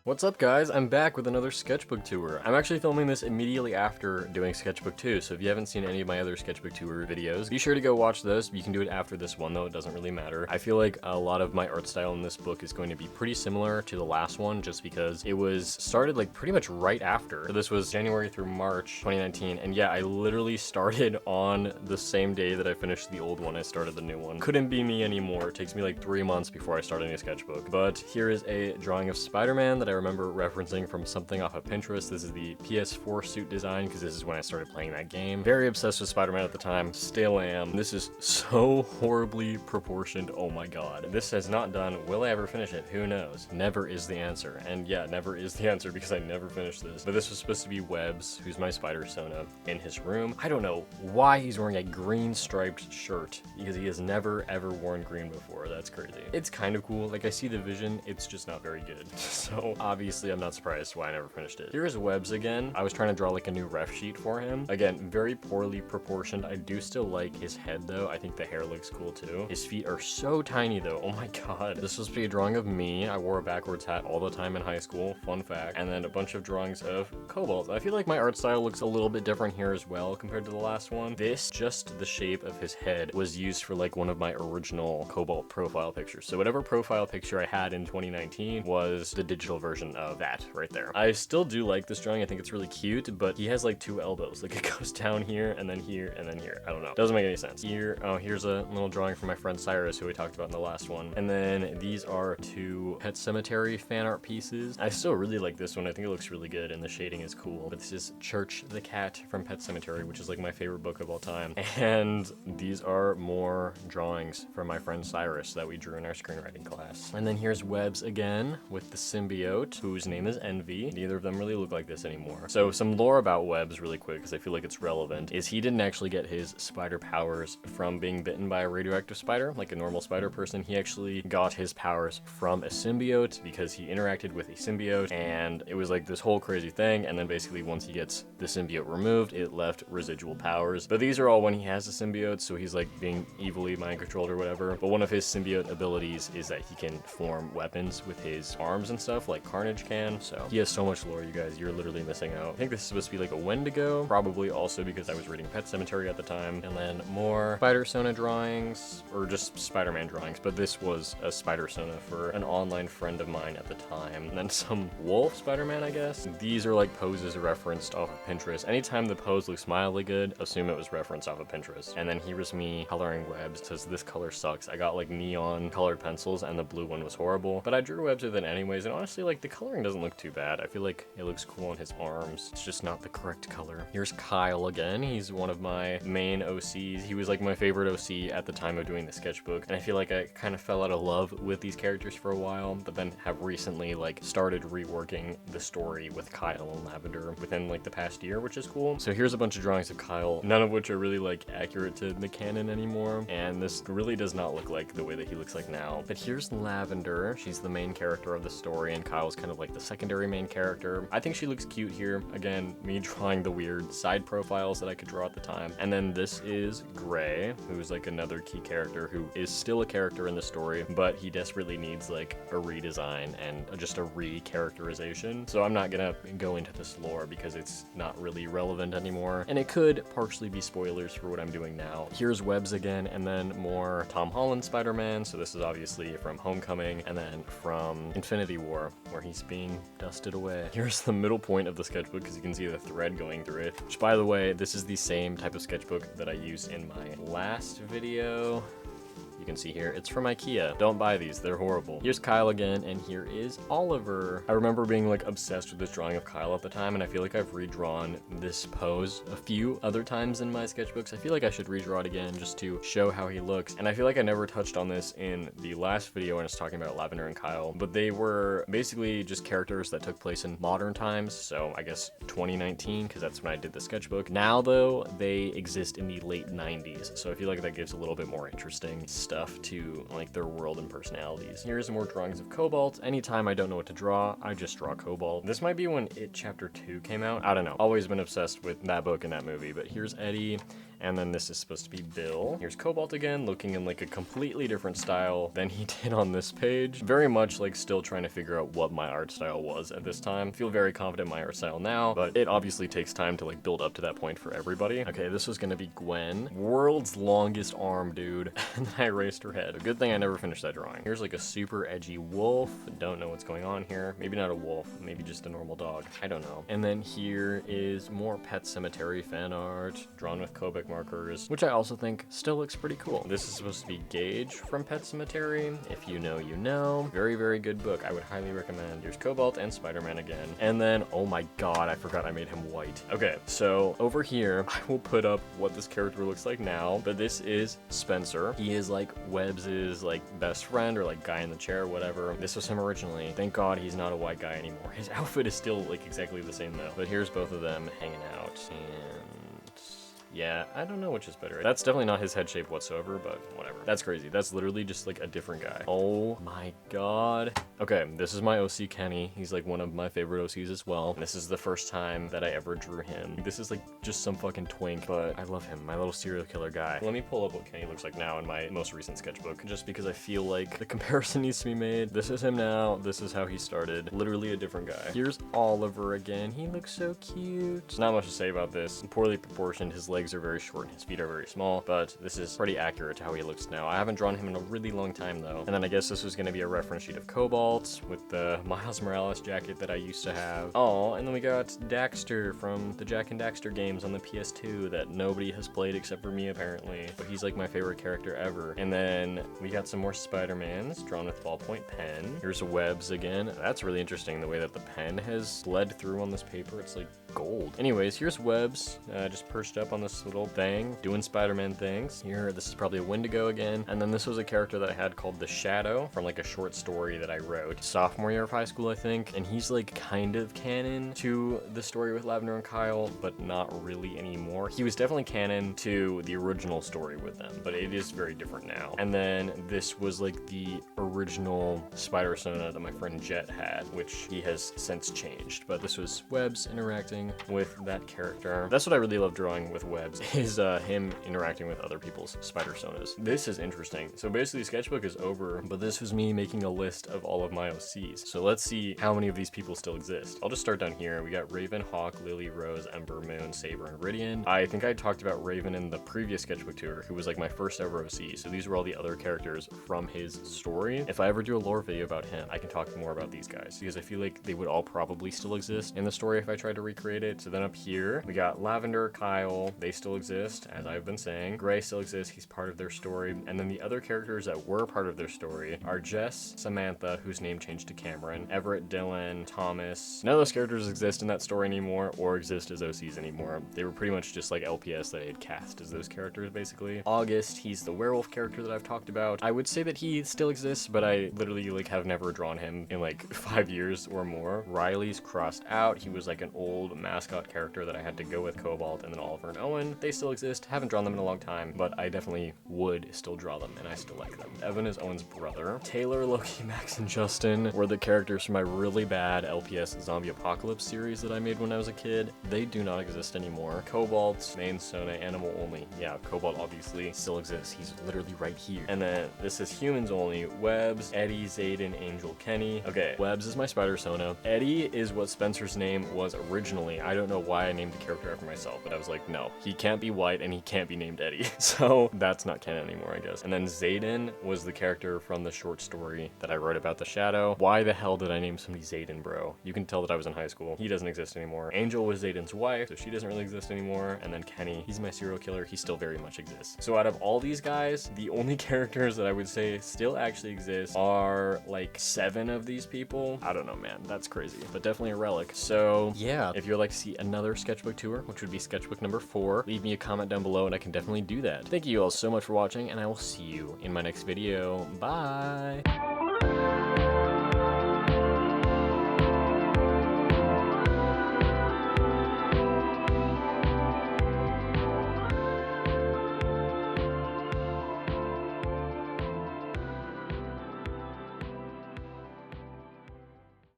What's up guys, I'm back with another Sketchbook tour. I'm actually filming this immediately after doing Sketchbook 2, so if you haven't seen any of my other Sketchbook tour videos, be sure to go watch those. You can do it after this one though, it doesn't really matter. I feel like a lot of my art style in this book is going to be pretty similar to the last one, just because it was started like pretty much right after. So this was January through March 2019, and yeah, I literally started on the same day that I finished the old one, I started the new one. Couldn't be me anymore. It takes me like 3 months before I start a new sketchbook. But here is a drawing of Spider-Man that I remember referencing from something off of Pinterest. This is the PS4 suit design because this is when I started playing that game. Very obsessed with Spider-Man at the time, still am. This is so horribly proportioned, oh my god. This has not done, will I ever finish it? Who knows? Never is the answer. And yeah, never is the answer because I never finished this. But this was supposed to be Webbs, who's my spider sona, in his room. I don't know why he's wearing a green striped shirt because he has never ever worn green before. That's crazy. It's kind of cool. Like I see the vision, it's just not very good. So obviously I'm not surprised why I never finished it. Here's Webbs again. I was trying to draw like a new ref sheet for him. Again, very poorly proportioned. I do still like his head though. I think the hair looks cool too. His feet are so tiny though. Oh my god. This was supposed to be a drawing of me. I wore a backwards hat all the time in high school. Fun fact. And then a bunch of drawings of Cobalt. I feel like my art style looks a little bit different here as well compared to the last one. This, just the shape of his head, was used for like one of my original Cobalt profile pictures. So whatever profile picture I had in 2019 was the digital version of that right there. I still do like this drawing. I think it's really cute, but he has like 2 elbows. Like it goes down here and then here and then here. I don't know. Doesn't make any sense. Here, oh, here's a little drawing from my friend Cyrus, who we talked about in the last one. And then these are 2 Pet Cemetery fan art pieces. I still really like this one. I think it looks really good and the shading is cool. But this is Church the Cat from Pet Cemetery, which is like my favorite book of all time. And these are more drawings from my friend Cyrus that we drew in our screenwriting class. And then here's Webbs again with the symbiote, whose name is Envy. Neither of them really look like this anymore. So some lore about Webbs really quick, because I feel like it's relevant, is he didn't actually get his spider powers from being bitten by a radioactive spider, like a normal spider person. He actually got his powers from a symbiote because he interacted with a symbiote, and it was like this whole crazy thing, and then basically once he gets the symbiote removed, it left residual powers. But these are all when he has a symbiote, so he's like being evilly mind controlled or whatever. But one of his symbiote abilities is that he can form weapons with his arms and stuff, like Carnage can. So he has so much lore, you guys. You're literally missing out. I think this is supposed to be like a Wendigo, probably also because I was reading Pet Cemetery at the time. And then more spider sona drawings, or just Spider-Man drawings, but this was a spider sona for an online friend of mine at the time. And then some wolf Spider-Man, I guess. These are like poses referenced off of Pinterest. Anytime the pose looks mildly good, assume it was referenced off of Pinterest. And then here was me coloring Webbs. It says this color sucks. I got like neon colored pencils and the blue one was horrible, but I drew Webbs with it anyways, and honestly like the coloring doesn't look too bad. I feel like it looks cool on his arms. It's just not the correct color. Here's Kyle again. He's one of my main OCs. He was like my favorite OC at the time of doing the sketchbook, and I feel like I kind of fell out of love with these characters for a while, but then have recently like started reworking the story with Kyle and Lavender within like the past year, which is cool. So here's a bunch of drawings of Kyle, none of which are really like accurate to the canon anymore, and this really does not look like the way that he looks like now. But here's Lavender. She's the main character of the story, and Kyle's kind of like the secondary main character. I think she looks cute here. Again, me drawing the weird side profiles that I could draw at the time. And then this is Gray, who's like another key character who is still a character in the story, but he desperately needs like a redesign and just a re-characterization. So I'm not gonna go into this lore because it's not really relevant anymore, and it could partially be spoilers for what I'm doing now. Here's Webbs again, and then more Tom Holland Spider-Man. So this is obviously from Homecoming, and then from Infinity War, where he's being dusted away. Here's the middle point of the sketchbook, because you can see the thread going through it, which by the way, this is the same type of sketchbook that I used in my last video. You can see here, it's from IKEA. Don't buy these, they're horrible. Here's Kyle again, and here is Oliver. I remember being like obsessed with this drawing of Kyle at the time, and I feel like I've redrawn this pose a few other times in my sketchbooks. I feel like I should redraw it again just to show how he looks. And I feel like I never touched on this in the last video when I was talking about Lavender and Kyle, but they were basically just characters that took place in modern times. So I guess 2019, because that's when I did the sketchbook. Now though, they exist in the late 90s. So I feel like that gives a little bit more interesting stuff to like their world and personalities. Here's more drawings of Cobalt. Anytime I don't know what to draw, I just draw Cobalt. This might be when It Chapter 2 came out. I don't know. Always been obsessed with that book and that movie. But here's Eddie, And then this is supposed to be Bill. Here's Cobalt again, looking in like a completely different style than he did on this page. Very much like still trying to figure out what my art style was at this time. Feel very confident in my art style now, but it obviously takes time to like build up to that point for everybody. Okay, this was gonna be Gwen. World's longest arm, dude. And then I erased her head. A good thing I never finished that drawing. Here's like a super edgy wolf. Don't know what's going on here. Maybe not a wolf, maybe just a normal dog. I don't know. And then here is more Pet Cemetery fan art, drawn with Copic markers, which I also think still looks pretty cool. This is supposed to be Gage from Pet Cemetery. If you know, you know. Very, very good book. I would highly recommend. Here's Cobalt and Spider-Man again. And then, oh my god, I forgot I made him white. Okay, so over here, I will put up what this character looks like now, but this is Spencer. He is like Webbs' like best friend or like guy in the chair, whatever. This was him originally. Thank god he's not a white guy anymore. His outfit is still like exactly the same though. But here's both of them hanging out, and yeah, I don't know which is better. That's definitely not his head shape whatsoever, but whatever. That's crazy. That's literally just like a different guy. Oh my god. Okay, this is my OC Kenny. He's like one of my favorite OCs as well. And this is the first time that I ever drew him. This is like just some fucking twink, but I love him. My little serial killer guy. Let me pull up what Kenny looks like now in my most recent sketchbook, just because I feel like the comparison needs to be made. This is him now. This is how he started. Literally a different guy. Here's Oliver again. He looks so cute. Not much to say about this. Poorly proportioned. His legs are very short and his feet are very small, but this is pretty accurate to how he looks now. I haven't drawn him in a really long time though. And then I guess this was going to be a reference sheet of Cobalt with the Miles Morales jacket that I used to have. Oh, and then we got Daxter from the Jak and Daxter games on the PS2 that nobody has played except for me apparently, but he's like my favorite character ever. And then we got some more Spider-Mans drawn with ballpoint pen. Here's Webbs again. That's really interesting, the way that the pen has bled through on this paper. It's like gold. Anyways, here's Webbs, just perched up on this little thing, doing Spider-Man things. Here, this is probably a Wendigo again. And then this was a character that I had called The Shadow from like a short story that I wrote sophomore year of high school, I think. And he's like kind of canon to the story with Lavender and Kyle, but not really anymore. He was definitely canon to the original story with them, but it is very different now. And then this was like the original spider sona that my friend Jet had, which he has since changed. But this was Webbs interacting with that character. That's what I really love drawing with Webbs, is him interacting with other people's spider sonas. This is interesting. So basically Sketchbook is over, but this was me making a list of all of my OCs. So let's see how many of these people still exist. I'll just start down here. We got Raven, Hawk, Lily, Rose, Ember, Moon, Saber, and Ridian. I think I talked about Raven in the previous Sketchbook tour, who was like my first ever OC. So these were all the other characters from his story. If I ever do a lore video about him, I can talk more about these guys because I feel like they would all probably still exist in the story if I tried to recreate it. So then up here, we got Lavender, Kyle, they still exist, as I've been saying. Gray still exists, he's part of their story. And then the other characters that were part of their story are Jess, Samantha, whose name changed to Cameron, Everett, Dylan, Thomas. None of those characters exist in that story anymore or exist as OCs anymore. They were pretty much just like LPS that I had cast as those characters, basically. August, he's the werewolf character that I've talked about. I would say that he still exists, but I literally like have never drawn him in like 5 years or more. Riley's crossed out. He was like an old mascot character that I had to go with Cobalt. And then Oliver and Owen, they still exist. Haven't drawn them in a long time, but I definitely would still draw them, and I still like them. Evan is Owen's brother. Taylor, Loki, Max, and Justin were the characters from my really bad LPS Zombie Apocalypse series that I made when I was a kid. They do not exist anymore. Cobalt, main sona, animal only. Yeah, Cobalt obviously still exists. He's literally right here. And then this is humans only. Webbs, Eddie, Zayden, Angel, Kenny. Okay, Webbs is my spider sona. Eddie is what Spencer's name was originally. I don't know why I named the character after myself, but I was like, no, he can't be white and he can't be named Eddie. So that's not canon anymore, I guess. And then Zayden was the character from the short story that I wrote about the Shadow. Why the hell did I name somebody Zayden, bro? You can tell that I was in high school. He doesn't exist anymore. Angel was Zayden's wife, so she doesn't really exist anymore. And then Kenny, he's my serial killer. He still very much exists. So out of all these guys, the only characters that I would say still actually exist are like 7 of these people. I don't know, man. That's crazy, but definitely a relic. So yeah, if you'd like to see another sketchbook tour, which would be sketchbook number 4, leave me a comment down below and I can definitely do that. Thank you all so much for watching, and I will see you in my next video. Bye!